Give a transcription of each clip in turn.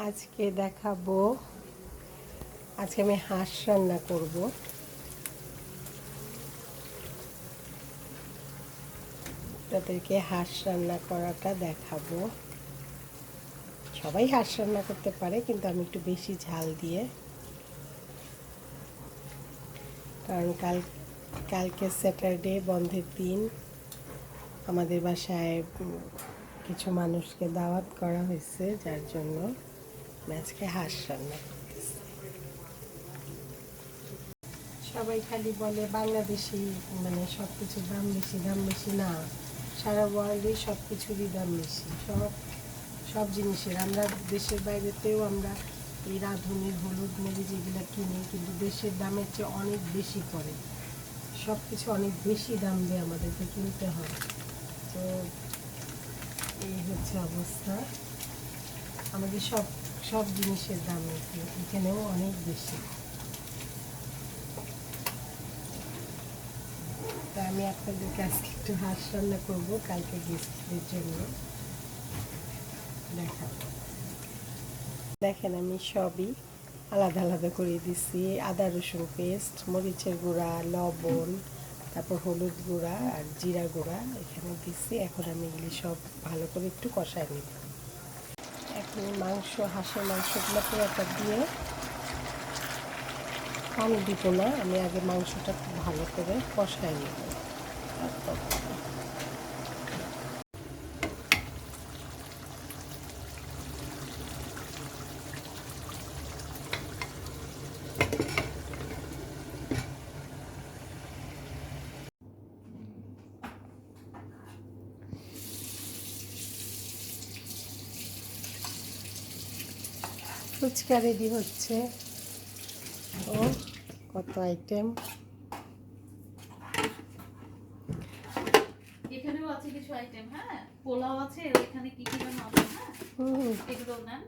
আজকে দেখাবো, আজকে আমি হাঁস রান্না করব। তাদেরকে হাঁস রান্না করাটা দেখাবো। সবাই হাঁস রান্না করতে পারে, কিন্তু আমি একটু বেশি ঝাল দিয়ে, কারণ কালকে স্যাটারডে, বন্ধের দিন। আমাদের বাসায় কিছু মানুষকে দাওয়াত করা হয়েছে, যার জন্য আজকে হাঁস রান্না করতেছি। সবাই খালি বলে বাংলাদেশি মানে সব কিছুর দাম বেশি না, সারা ওয়ার্ল্ডে সব কিছুরই দাম বেশি, সব জিনিসের। আমরা দেশের বাইরেতেও আমরা এই রাঁধুনির হলুদ মরিচ যেগুলো কিনি, কিন্তু দেশের দামের চেয়ে অনেক বেশি পড়ে। সব কিছু অনেক বেশি দাম দিয়ে আমাদেরকে কিনতে হয়। তো এই হচ্ছে অবস্থা। আমাদের সব জিনিসের দাম এখানেও অনেক বেশি। তা আমি আপনাদেরকে আজকে একটু হাঁস রান্না করবো কালকে গেস্টদের জন্য দেখাবো। দেখেন, আমি সবই আলাদা আলাদা করে দিছি। আদা রসুন পেস্ট, মরিচের গুঁড়া, লবণ, তারপর হলুদ গুঁড়া আর জিরা গুঁড়া এখানে দিচ্ছি। এখন আমি এগুলি সব ভালো করে একটু কষায় নিব। এখন হাঁসের মাংসগুলো পুরোটা দিয়ে পানি দিব না, আমি আগে মাংসটা খুব ভালো করে কষায় নিব। ফুচকা রেডি হচ্ছে। ও কত আইটেম! এখানেও আছে কিছু আইটেম। হ্যাঁ, পোলাও আছে, এখানে কি কি যেন আছে। হ্যাঁ, এগুলো নেন।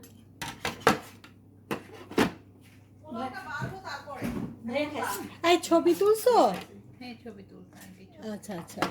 এই ছবি তুলছো? হ্যাঁ, ছবি তুলতে। আচ্ছা।